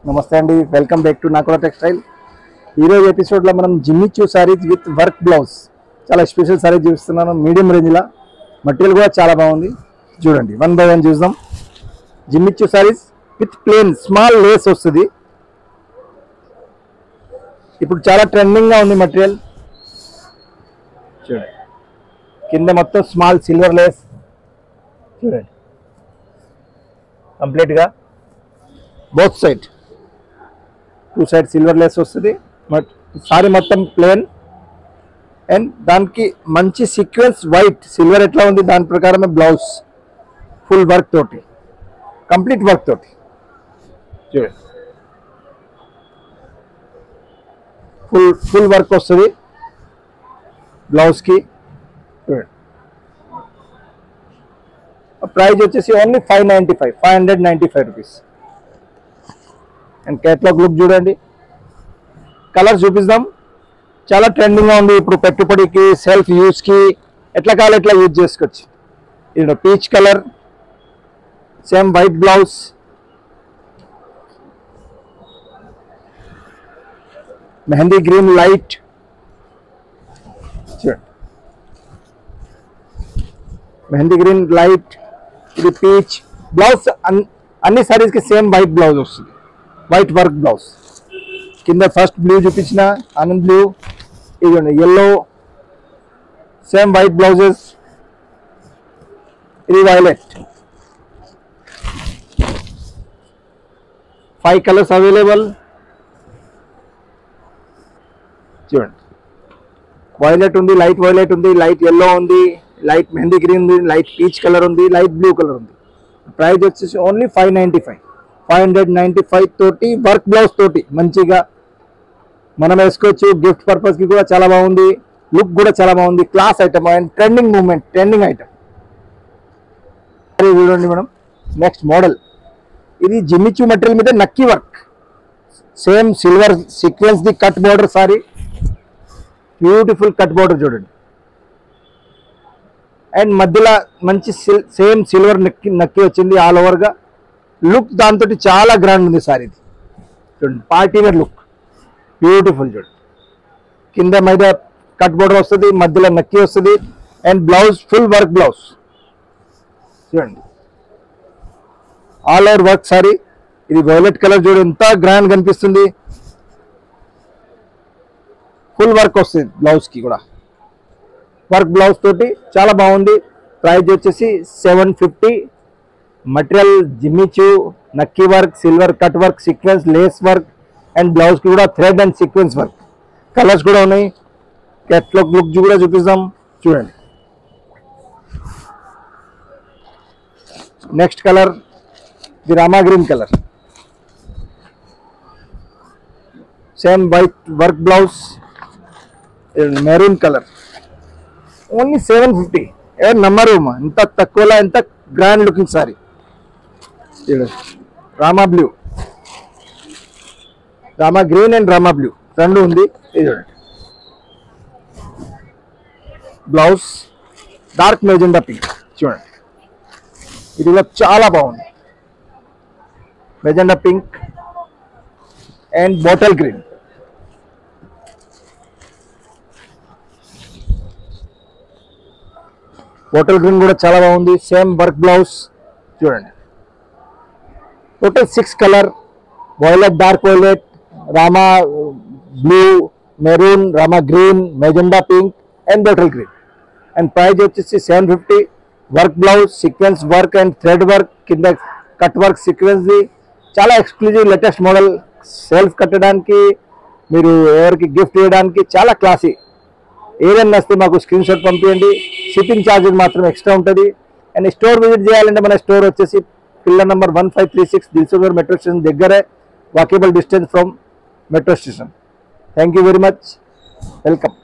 నమస్తే అండి, welcome back to నాకోడా textile. ఈరోజు ఎపిసోడ్లో మనం జిమ్మి Choo saris with work blouse చాలా స్పెషల్ సారీస్ చూపిస్తున్నాను. మీడియం రేంజ్లో మటీరియల్ కూడా చాలా బాగుంది. చూడండి, వన్ బై వన్ చూద్దాం. Jimmy Choo saris with plain small lace వస్తుంది. ఇప్పుడు చాలా ట్రెండింగ్గా ఉంది మటీరియల్. చూడండి, కింద మొత్తం స్మాల్ సిల్వర్ లేస్. చూడండి, కంప్లీట్గా both side to side silver lace వస్తుంది. బట్ సారీ మొత్తం ప్లేన్ అండ్ దానికి మంచి సీక్వెన్స్ వైట్ సిల్వర్ ఎట్లా ఉంది దాని ప్రకారమే బ్లౌజ్ ఫుల్ వర్క్ తోటి, కంప్లీట్ వర్క్ తోటి. చూడండి, ఫుల్ వర్క్ వస్తుంది బ్లౌజ్కి. చూడండి, ప్రైస్ వచ్చేసి only 595 rupees. And catalogue look చూడండి. కలర్స్ చూపిస్తాం. చాలా ట్రెండింగ్గా ఉంది ఇప్పుడు. పెట్టుబడికి, సెల్ఫ్ యూస్కి ఎట్లా కావాలి ఎట్లా యూజ్ చేసుకోవచ్చు. ఇది peach colour, same white blouse. Mehndi green light. చూడండి, మెహందీ గ్రీన్ లైట్. ఇది పీచ్ బ్లౌజ్. అన్ని సారీస్కి సేమ్ వైట్ బ్లౌజ్ వస్తుంది, వైట్ వర్క్ బ్లౌజ్. కింద ఫస్ట్ బ్లూ చూపించిన ఆనంద్ బ్లూ, ఇది ఎల్లో, సేమ్ వైట్ బ్లౌజెస్. ఇది వైలెట్. 5 colours available. చూడండి, వైలెట్ ఉంది, లైట్ వైలెట్ ఉంది, లైట్ ఎల్లో ఉంది, లైట్ మెహందీ గ్రీన్ ఉంది, లైట్ పీచ్ కలర్ ఉంది, లైట్ బ్లూ కలర్ ఉంది. ప్రైస్ వచ్చేసి ఓన్లీ 595 తోటి వర్క్ బ్లౌజ్ తోటి మంచిగా మనం వేసుకోవచ్చు. గిఫ్ట్ పర్పస్కి కూడా చాలా బాగుంది. లుక్ కూడా చాలా బాగుంది. Class item and trending moment, trending item. చూడండి మేడం, నెక్స్ట్ మోడల్. ఇది జిమ్మిచూ మెటీరియల్ మీద నక్కీ వర్క్, సేమ్ సిల్వర్ సీక్వెన్స్ ది cut border sari. Beautiful cut border చూడండి. అండ్ మధ్యలో మంచి సేమ్ సిల్వర్ నక్కి వచ్చింది ఆల్ ఓవర్గా. లుక్ దాంతో చాలా గ్రాండ్ ఉంది సారీ. ఇది చూడండి, పార్టీ వేర్ లుక్, బ్యూటిఫుల్. చూడండి, కింద మీద కట్ బోర్డర్ వస్తుంది, మధ్యలో నక్కి వస్తుంది. And blouse full work blouse. చూడండి, ఆల్ ఓవర్ వర్క్ సారీ. ఇది వైలెట్ కలర్ చూడండి, ఎంత గ్రాండ్ కనిపిస్తుంది. ఫుల్ వర్క్ వస్తుంది బ్లౌజ్కి కూడా. వర్క్ బ్లౌజ్ తోటి చాలా బాగుంది. ప్రైస్ వచ్చేసి 750. మటీరియల్ జిమ్మిచూ నక్కీ work, silver cut work, sequence lace work and బ్లౌజ్కి కూడా thread and sequence work. Colours కూడా ఉన్నాయి. కేటలాగ్ లుక్ కూడా చూపిస్తాం. చూడండి, నెక్స్ట్ కలర్ ది Rama green colour. Same white work blouse, maroon colour. Only 750. నమ్మరు ఇంత తక్కువలో ఎంత grand looking sari. Rama blue, Rama green and Rama blue రెండు ఉంది. ఇది చూడండి, బ్లౌజ్ డార్క్ మెజెండా పింక్. చూడండి, ఇది కూడా చాలా బాగుంది. Magenta pink and bottle green. Bottle green కూడా చాలా బాగుంది. Same work blouse. చూడండి, total 6 colour. Violet, dark violet, Rama blue, maroon, Rama green, magenta pink and bottle green. And price వచ్చేసి 750. Work blouse, sequence work and thread work, కింద cut work సీక్వెన్స్ది. చాలా exclusive latest model. Self కట్టడానికి, మీరు ఎవరికి gift ఇవ్వడానికి చాలా క్లాసీ. ఏదైనా వస్తే మాకు స్క్రీన్ షాట్ పంపించండి. షిప్పింగ్ ఛార్జెస్ మాత్రం ఎక్స్ట్రా ఉంటుంది. అండ్ స్టోర్ విజిట్ చేయాలంటే మన స్టోర్ వచ్చేసి pillar number 1536 Dilsukhnagar metro station దగ్గరే, walkable distance from metro station. Thank you very much. Welcome.